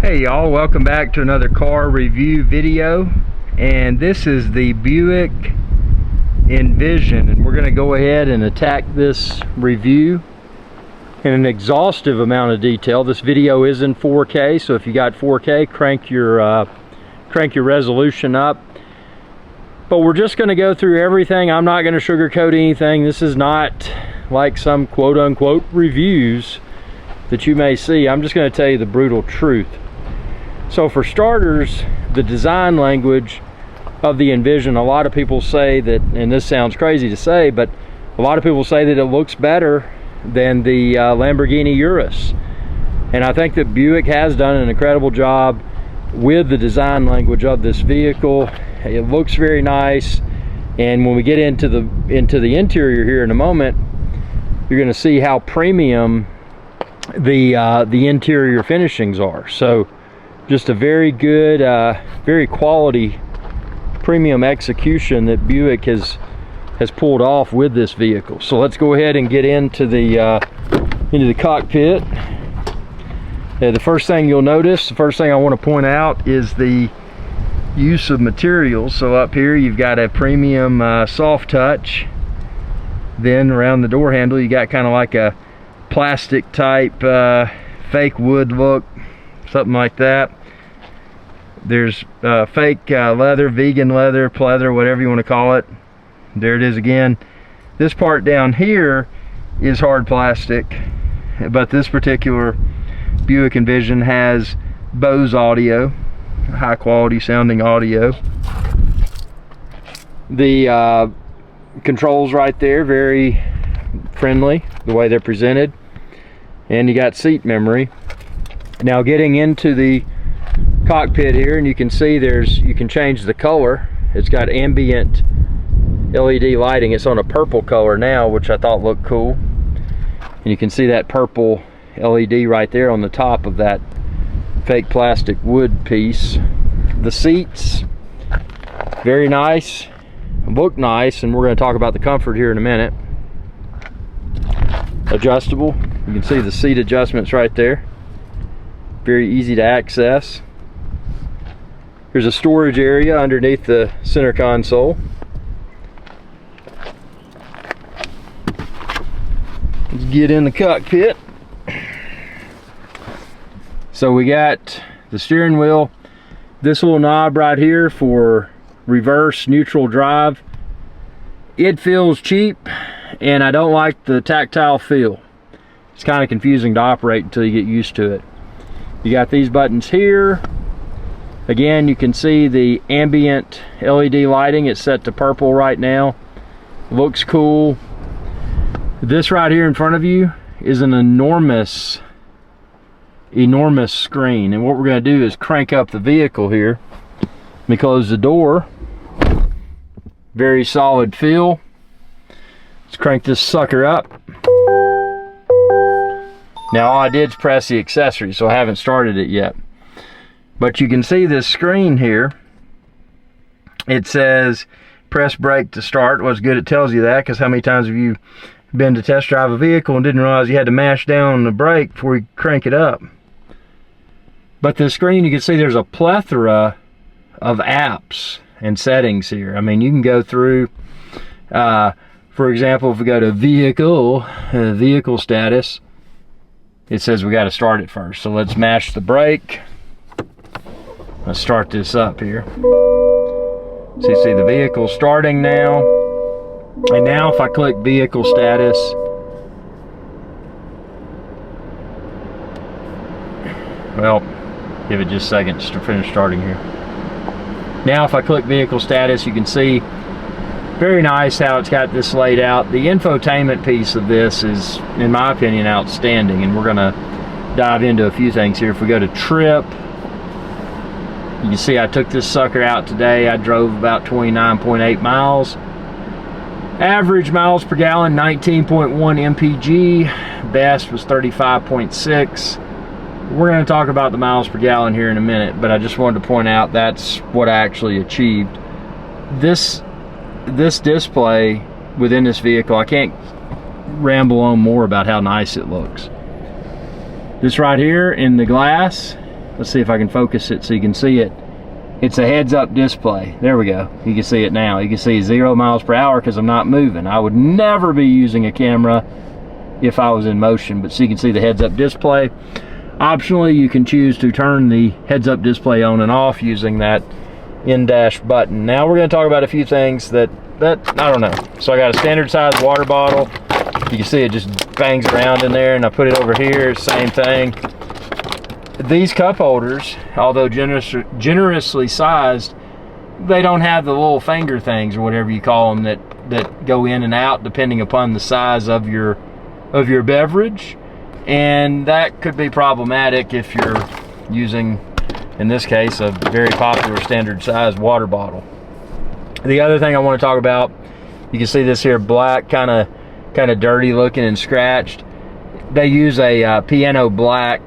Hey y'all, welcome back to another car review video, and this is the Buick Envision, and we're going to go ahead and attack this review in an exhaustive amount of detail. This video is in 4K, so if you got 4K, crank your resolution up. But we're just going to go through everything. I'm not going to sugarcoat anything. This is not like some quote-unquote reviews that you may see. I'm just going to tell you the brutal truth. So for starters, the design language of the Envision, a lot of people say that, and this sounds crazy to say, but a lot of people say that it looks better than the Lamborghini Urus. And I think that Buick has done an incredible job with the design language of this vehicle. It looks very nice, and when we get into the interior here in a moment, you're going to see how premium the interior finishings are. So just a very good, very quality premium execution that Buick has pulled off with this vehicle. So let's go ahead and get into the cockpit. The first thing you'll notice, the first thing I want to point out is the use of materials. So up here you've got a premium soft touch. Then around the door handle you got kind of like a plastic type fake wood look, something like that. There's fake leather, vegan leather, pleather, whatever you want to call it. There it is again. This part down here is hard plastic, but this particular Buick Envision has Bose audio, high quality sounding audio. The controls right there, very friendly the way they're presented, and you got seat memory. Now getting into the cockpit here, and you can see you can change the color. It's got ambient LED lighting. It's on a purple color now, which I thought looked cool, and you can see that purple LED right there on the top of that fake plastic wood piece. The seats, very nice, look nice, and we're going to talk about the comfort here in a minute. Adjustable, you can see the seat adjustments right there, very easy to access. There's a storage area underneath the center console. Let's get in the cockpit. So we got the steering wheel, this little knob right here for reverse neutral drive. It feels cheap, and I don't like the tactile feel. It's kind of confusing to operate until you get used to it. You got these buttons here. Again, you can see the ambient LED lighting. It's set to purple right now. Looks cool. This right here in front of you is an enormous screen, and what we're going to do is crank up the vehicle here. Let me close the door. Very solid feel. Let's crank this sucker up. Now all I did is press the accessory, so I haven't started it yet. But you can see this screen here. It says press brake to start. Well, it's good it tells you that, because how many times have you been to test drive a vehicle and didn't realize you had to mash down the brake before you crank it up? But the screen, you can see there's a plethora of apps and settings here. I mean, you can go through, for example, if we go to vehicle status, it says we got to start it first. So let's mash the brake. Let's start this up here. So you see the vehicle starting now. And now if I click vehicle status, well, give it just a second to finish starting here. Now if I click vehicle status, you can see very nice how it's got this laid out. The infotainment piece of this is, in my opinion, outstanding, and we're going to dive into a few things here. If we go to trip, you can see I took this sucker out today. I drove about 29.8 miles. Average miles per gallon, 19.1 mpg. Best was 35.6. We're going to talk about the miles per gallon here in a minute, but I just wanted to point out that's what I actually achieved. This display within this vehicle, I can't ramble on more about how nice it looks. This right here in the glass let's see if I can focus it so you can see it. It's a heads-up display. There we go. You can see it now. You can see 0 miles per hour because I'm not moving. I would never be using a camera if I was in motion, but so you can see the heads-up display. Optionally, you can choose to turn the heads-up display on and off using that in-dash button. Now we're going to talk about a few things that I don't know. So I got a standard size water bottle. You can see it just bangs around in there, and I put it over here, same thing. These cup holders, although generously sized, they don't have the little finger things or whatever you call them that go in and out depending upon the size of your beverage, and that could be problematic if you're using, in this case, a very popular standard size water bottle. The other thing I want to talk about, you can see this here black, kind of dirty looking and scratched. They use a piano black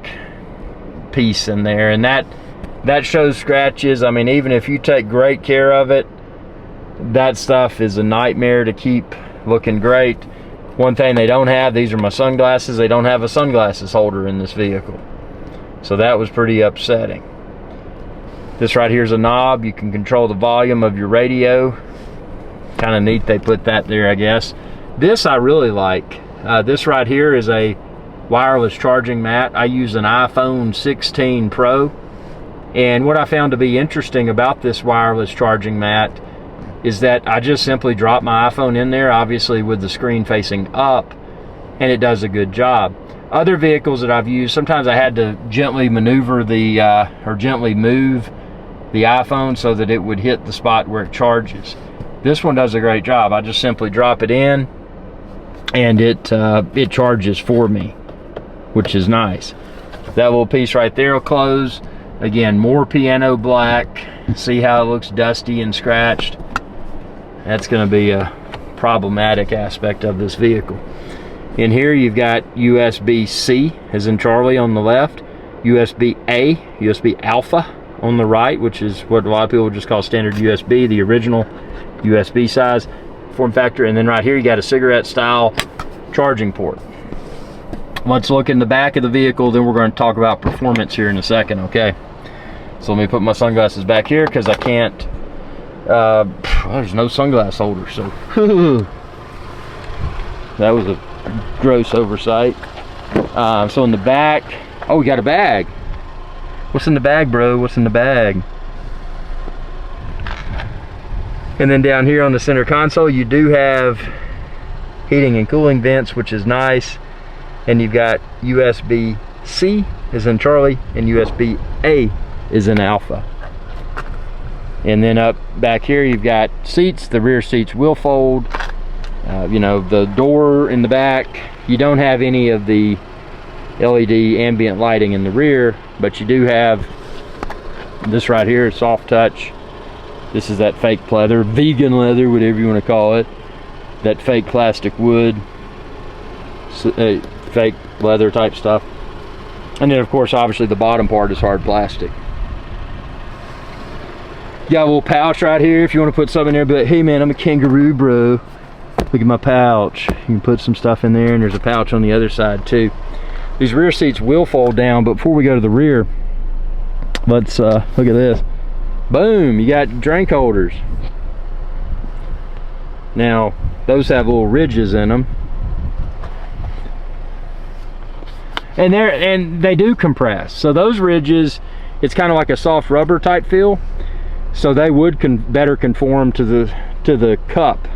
piece in there, and that shows scratches. I mean, even if you take great care of it, that stuff is a nightmare to keep looking great. One thing they don't have, these are my sunglasses, they don't have a sunglasses holder in this vehicle, so that was pretty upsetting. This right here is a knob. You can control the volume of your radio. Kind of neat they put that there, I guess. This I really like. This right here is a wireless charging mat. I use an iPhone 16 Pro, and what I found to be interesting about this wireless charging mat is that I just simply drop my iPhone in there, obviously with the screen facing up, and it does a good job. Other vehicles that I've used, sometimes I had to gently maneuver or gently move the iPhone so that it would hit the spot where it charges. This one does a great job. I just simply drop it in, and it charges for me, which is nice. That little piece right there will close. Again, more piano black. See how it looks dusty and scratched? That's going to be a problematic aspect of this vehicle. In here you've got USB-C, as in Charlie, on the left, USB-A, USB Alpha on the right, which is what a lot of people just call standard USB, the original USB size form factor. And then right here you got a cigarette style charging port. Let's look in the back of the vehicle, then we're going to talk about performance here in a second, okay? So let me put my sunglasses back here because I can't, there's no sunglass holder, so that was a gross oversight. So in the back, oh, we got a bag. What's in the bag, bro? What's in the bag? And then down here on the center console, you do have heating and cooling vents, which is nice. And you've got USB-C is in Charlie, and USB-A is in Alpha. And then up back here you've got seats. The rear seats will fold. You know, the door in the back, you don't have any of the LED ambient lighting in the rear, but you do have this right here, soft touch. This is that fake leather, vegan leather, whatever you want to call it. That fake plastic wood, fake leather type stuff. And then of course obviously the bottom part is hard plastic. You got a little pouch right here if you want to put something in there, but hey man, I'm a kangaroo, bro. Look at my pouch. You can put some stuff in there, and there's a pouch on the other side too. These rear seats will fold down, but before we go to the rear, let's look at this. Boom, you got drink holders. Now those have little ridges in them, and they do compress. So those ridges, it's kind of like a soft rubber type feel, so they would better conform to the cup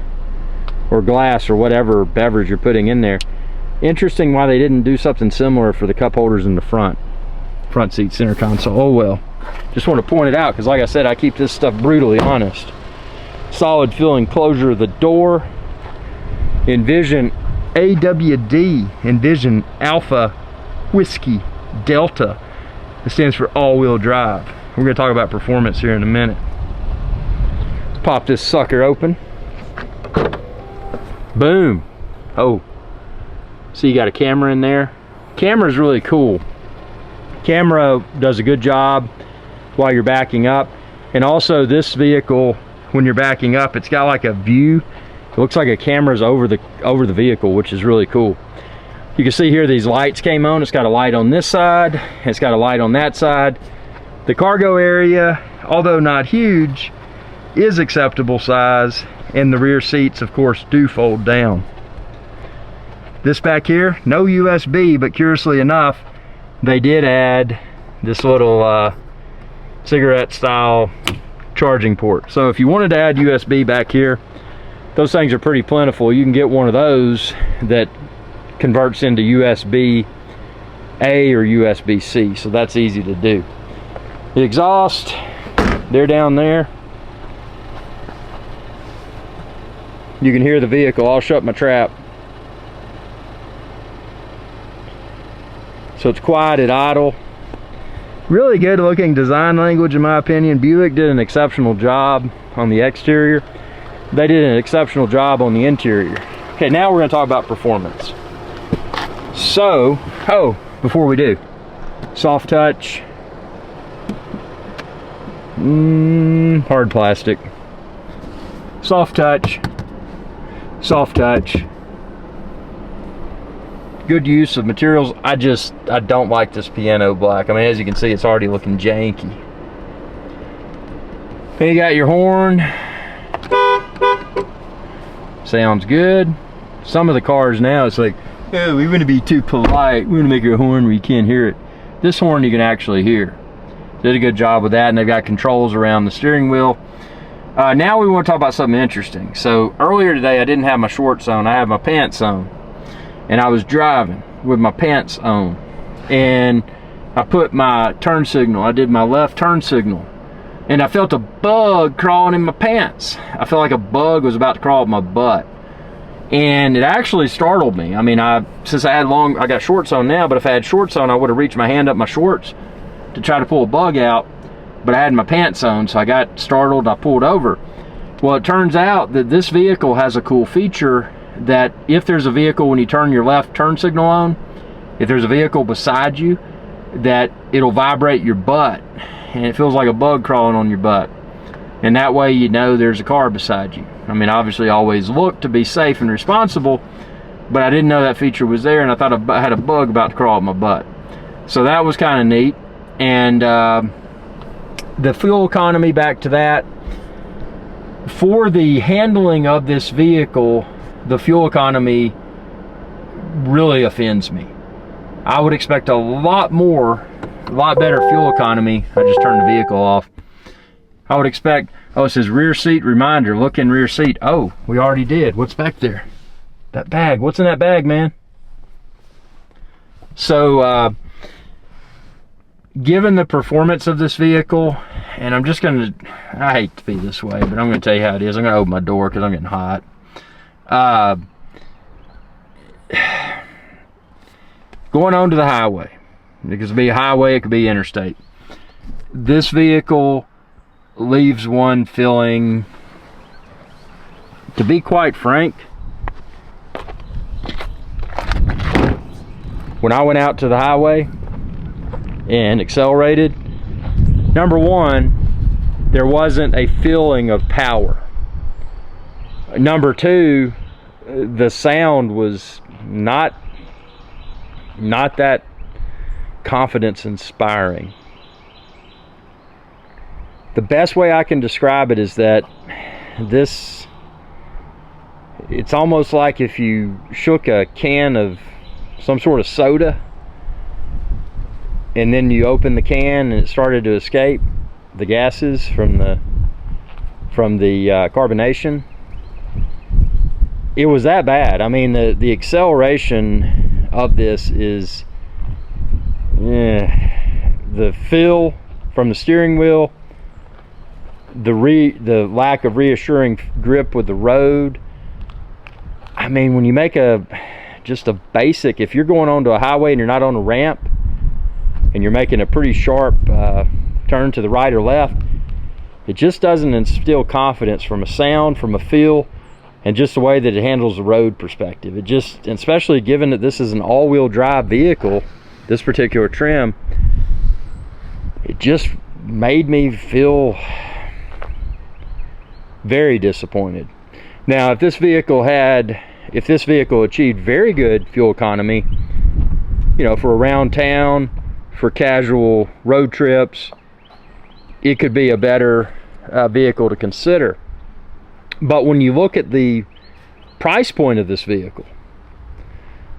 or glass or whatever beverage you're putting in there. Interesting why they didn't do something similar for the cup holders in the front seat center console. Oh well, just want to point it out because like I said, I keep this stuff brutally honest. Solid fill enclosure of the door. Envision AWD, Envision Alpha Whiskey Delta. It stands for all-wheel drive. We're going to talk about performance here in a minute. Let's pop this sucker open. Boom. Oh, so you got a camera in there. Camera is really cool. Camera does a good job while you're backing up, and also this vehicle, when you're backing up, it's got like a view. It looks like a camera's over the vehicle, which is really cool. You can see here these lights came on. It's got a light on this side, it's got a light on that side. The cargo area, although not huge, is acceptable size, and the rear seats of course do fold down. This back here, no USB, but curiously enough, they did add this little cigarette style charging port. So if you wanted to add USB back here, those things are pretty plentiful. You can get one of those that converts into USB-A or USB-C, so that's easy to do. The exhaust, they're down there. You can hear the vehicle. I'll shut my trap. So it's quiet at idle. Really good looking design language in my opinion. Buick did an exceptional job on the exterior. They did an exceptional job on the interior. Okay, now we're going to talk about performance. So, before we do, soft touch, hard plastic, soft touch, good use of materials. I don't like this piano black. I mean, as you can see, it's already looking janky. Then you got your horn. Sounds good. Some of the cars now, it's like, oh, we want to be too polite. We want to make a horn where you can't hear it. This horn you can actually hear. Did a good job with that, and they've got controls around the steering wheel. Now we want to talk about something interesting. So earlier today, I didn't have my shorts on. I had my pants on. And I was driving with my pants on, and I put my turn signal, I did my left turn signal, and I felt a bug crawling in my pants. I felt like a bug was about to crawl up my butt, and it actually startled me. I mean, since I got shorts on now, but if I had shorts on, I would have reached my hand up my shorts to try to pull a bug out, but I had my pants on, so I got startled. I pulled over. Well, it turns out that this vehicle has a cool feature that if there's a vehicle, when you turn your left turn signal on, if there's a vehicle beside you, that it'll vibrate your butt, and it feels like a bug crawling on your butt, and that way you know there's a car beside you. I mean, obviously always look to be safe and responsible, but I didn't know that feature was there, and I thought I had a bug about to crawl up my butt. So that was kind of neat. And the fuel economy, back to that, for the handling of this vehicle, the fuel economy really offends me. I would expect a lot better fuel economy. I just turned the vehicle off. I would expect, it says rear seat reminder, look in rear seat. Oh, we already did. What's back there? That bag. What's in that bag, man? So, given the performance of this vehicle, and I'm just gonna, I hate to be this way, but I'm gonna tell you how it is. I'm gonna open my door because I'm getting hot. Going onto the highway, it could be a highway, it could be interstate, this vehicle leaves one feeling, to be quite frank, when I went out to the highway and accelerated, number one, there wasn't a feeling of power. Number two, the sound was not that confidence inspiring. The best way I can describe it is that it's almost like if you shook a can of some sort of soda and then you opened the can and it started to escape the gases from the carbonation. It was that bad. I mean, the acceleration of this is the feel from the steering wheel, the lack of reassuring grip with the road. I mean, when you make just a basic, if you're going onto a highway and you're not on a ramp and you're making a pretty sharp turn to the right or left, it just doesn't instill confidence from a sound, from a feel, and just the way that it handles the road perspective. It just, especially given that this is an all-wheel drive vehicle, this particular trim, it just made me feel very disappointed. Now, if this vehicle achieved very good fuel economy, you know, for around town, for casual road trips, it could be a better vehicle to consider. But when you look at the price point of this vehicle,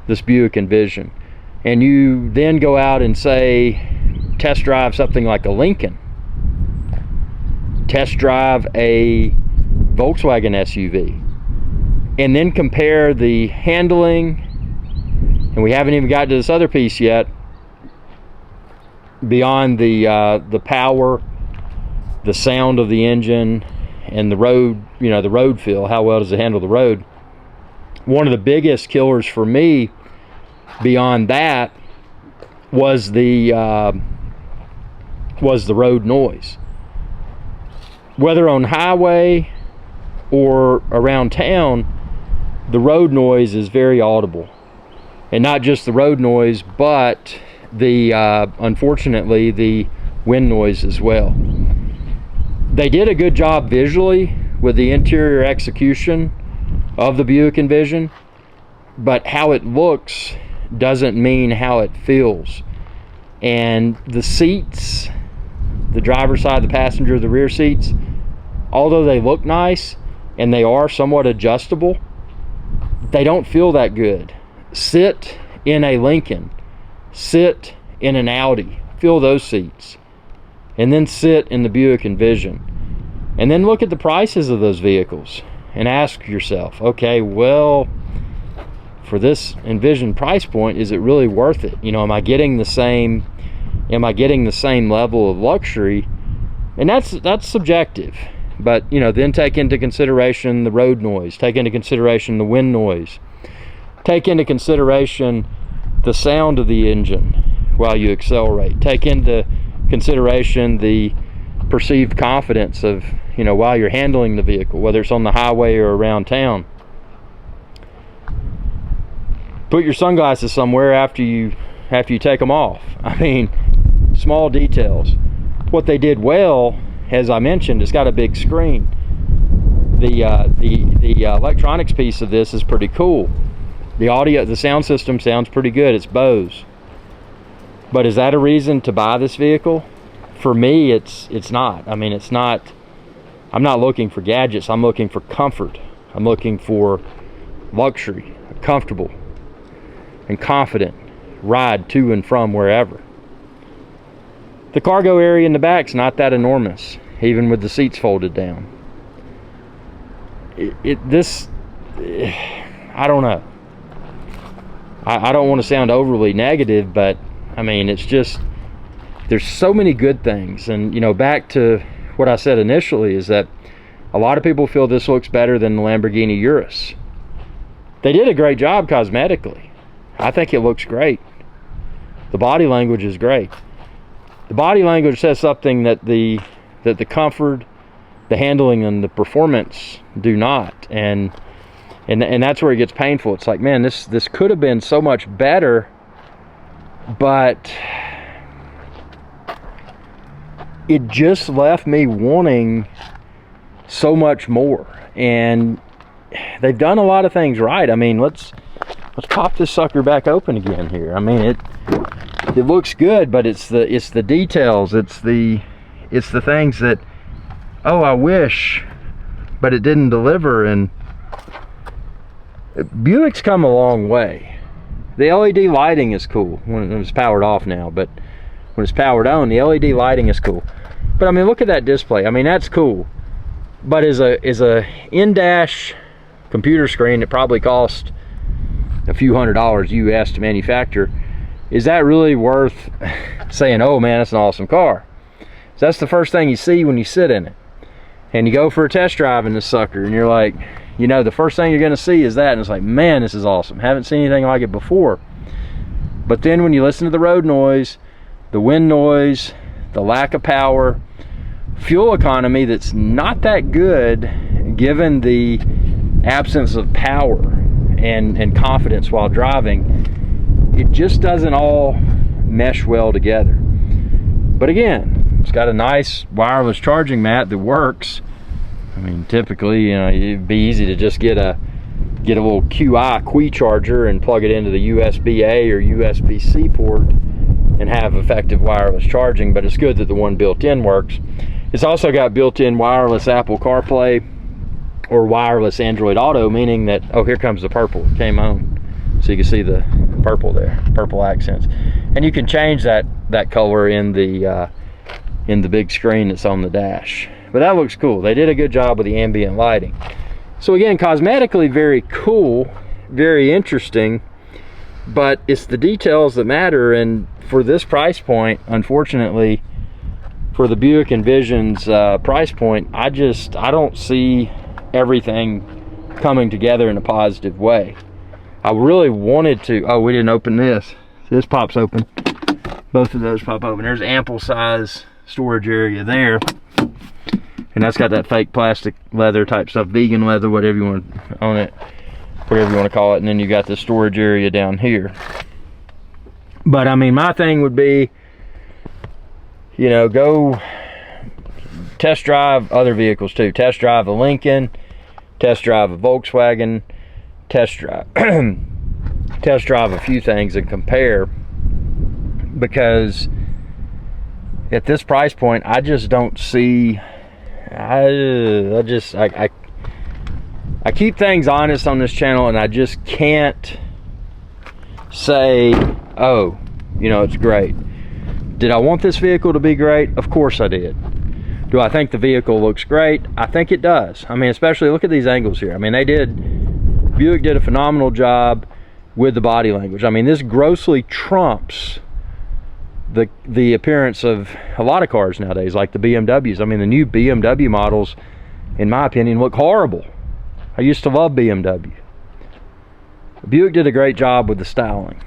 this Buick Envision, and you then go out and say test drive something like a Lincoln, test drive a Volkswagen SUV, and then compare the handling, and we haven't even got to this other piece yet, beyond the power, the sound of the engine, and the road, you know, the road feel, how well does it handle the road. One of the biggest killers for me beyond that was the road noise. Whether on highway or around town, the road noise is very audible. And not just the road noise, but the unfortunately the wind noise as well. They did a good job visually with the interior execution of the Buick Envision, but how it looks doesn't mean how it feels. And the seats, the driver's side, the passenger, the rear seats, although they look nice and they are somewhat adjustable, they don't feel that good. Sit in a Lincoln, sit in an Audi, feel those seats, and then sit in the Buick Envision, and then look at the prices of those vehicles and ask yourself, okay, well, for this Envision price point, is it really worth it? You know, am I getting the same level of luxury? And that's subjective. But, you know, then take into consideration the road noise, take into consideration the wind noise, take into consideration the sound of the engine while you accelerate, take into consideration the perceived confidence of, you know, while you're handling the vehicle, whether it's on the highway or around town. Put your sunglasses somewhere after you take them off. I mean, small details. What they did well, as I mentioned, it's got a big screen. The electronics piece of this is pretty cool. The audio, the sound system sounds pretty good. It's Bose. But is that a reason to buy this vehicle? For me, it's not. I mean, it's not. I'm not looking for gadgets. I'm looking for comfort. I'm looking for luxury, comfortable and confident ride to and from wherever. The cargo area in the back's not that enormous, even with the seats folded down. I don't know. I don't want to sound overly negative, but I mean, it's just, there's so many good things. And, you know, back to what I said initially, is that a lot of people feel this looks better than the Lamborghini Urus. They did a great job cosmetically. I think it looks great. The body language is great. The body language says something that the comfort, the handling, and the performance do not. And that's where it gets painful. It's like, man, this could have been so much better, but it just left me wanting so much more. And they've done a lot of things right. I mean, let's pop this sucker back open again here. I mean, it looks good, but it's the details, it's the things that, oh, I wish, but it didn't deliver. And Buick's come a long way. The LED lighting is cool when it's powered off now, but when it's powered on, the LED lighting is cool. But I mean, look at that display. I mean, that's cool. But is a in-dash computer screen that probably cost a few $100s US to manufacture, is that really worth saying, oh man, that's an awesome car? So that's the first thing you see when you sit in it. And you go for a test drive in this sucker, and you're like, you know, the first thing you're gonna see is that, and it's like, man, this is awesome. Haven't seen anything like it before. But then when you listen to the road noise, the wind noise, the lack of power, fuel economy that's not that good given the absence of power and confidence while driving, it just doesn't all mesh well together. But again, it's got a nice wireless charging mat that works. I mean, typically, you know, it'd be easy to just get a little Qi charger and plug it into the USB-A or USB-C port and have effective wireless charging, but it's good that the one built in works. It's also got built-in wireless Apple CarPlay or wireless Android Auto, meaning that, oh, here comes the purple, it came on. So you can see the purple there, purple accents. And you can change that color in the big screen that's on the dash. But that looks cool. They did a good job with the ambient lighting. So again, cosmetically very cool, very interesting, but it's the details that matter. And for this price point, unfortunately, for the Buick Envision's price point, I don't see everything coming together in a positive way. I really wanted to, oh, we didn't open this. This pops open. Both of those pop open. There's ample size storage area there. And that's got that fake plastic leather type stuff, vegan leather, whatever you want on it, whatever you want to call it. And then you got the storage area down here. But I mean, my thing would be, you know, go test drive other vehicles too. Test drive a Lincoln, test drive a Volkswagen, test drive a few things and compare, because at this price point, I just don't see. I keep things honest on this channel, and I just can't say, oh, you know, it's great. Did I want this vehicle to be great? Of course I did. Do I think the vehicle looks great? I think it does. I mean, especially look at these angles here. I mean, Buick did a phenomenal job with the body language. I mean, this grossly trumps the appearance of a lot of cars nowadays, like the BMWs. I mean, the new BMW models, in my opinion, look horrible. I used to love BMW. Buick did a great job with the styling,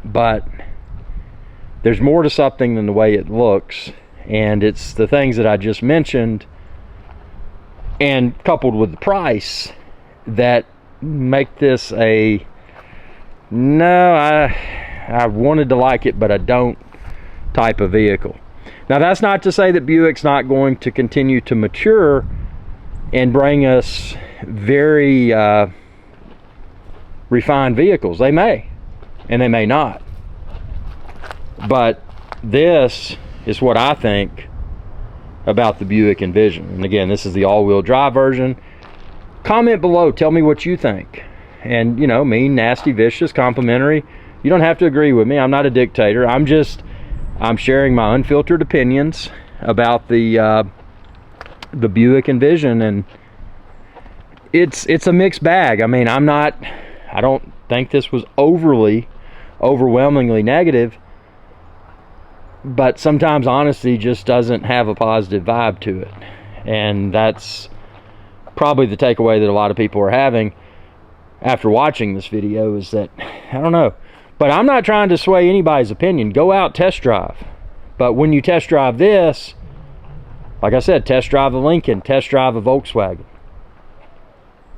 but there's more to something than the way it looks, and it's the things that I just mentioned, and coupled with the price, that make this a no, I wanted to like it, but I don't type of vehicle. Now, that's not to say that Buick's not going to continue to mature and bring us very refined vehicles. They may, and they may not. But this is what I think about the Buick Envision. And again, this is the all-wheel drive version. Comment below, tell me what you think. And, you know, mean, nasty, vicious, complimentary. You don't have to agree with me. I'm not a dictator. I'm sharing my unfiltered opinions about the Buick Envision, and it's a mixed bag. I mean, I don't think this was overwhelmingly negative, but sometimes honesty just doesn't have a positive vibe to it, and that's probably the takeaway that a lot of people are having after watching this video, is that, I don't know. But I'm not trying to sway anybody's opinion. Go out, test drive. But when you test drive this, like I said, test drive a Lincoln, test drive a Volkswagen.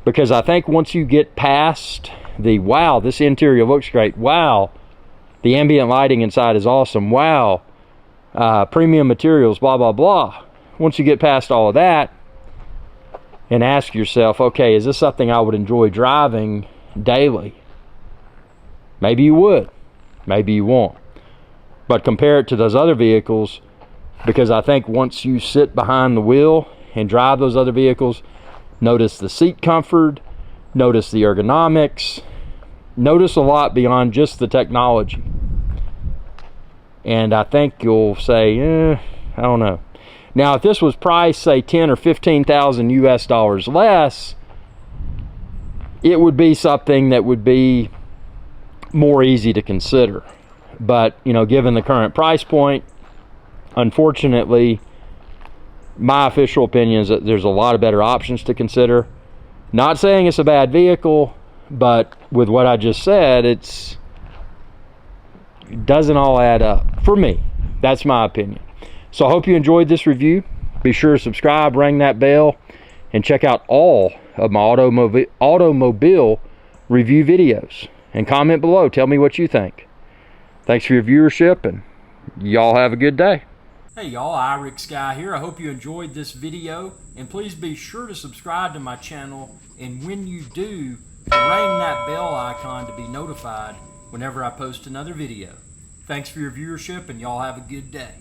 Because I think once you get past the, wow, this interior looks great, wow, the ambient lighting inside is awesome, wow, premium materials, blah, blah, blah. Once you get past all of that and ask yourself, okay, is this something I would enjoy driving daily? Maybe you would, maybe you won't. But compare it to those other vehicles, because I think once you sit behind the wheel and drive those other vehicles, notice the seat comfort, notice the ergonomics, notice a lot beyond just the technology. And I think you'll say, I don't know. Now, if this was priced, say, 10 or 15,000 US dollars less, it would be something that would be more easy to consider. But, you know, given the current price point, unfortunately, my official opinion is that there's a lot of better options to consider. Not saying it's a bad vehicle, but with what I just said, it doesn't all add up for me. That's my opinion. So I hope you enjoyed this review. Be sure to subscribe, ring that bell, and check out all of my automobile review videos. And comment below. Tell me what you think. Thanks for your viewership, and y'all have a good day. Hey y'all, iRickSky here. I hope you enjoyed this video, and please be sure to subscribe to my channel, and when you do, ring that bell icon to be notified whenever I post another video. Thanks for your viewership, and y'all have a good day.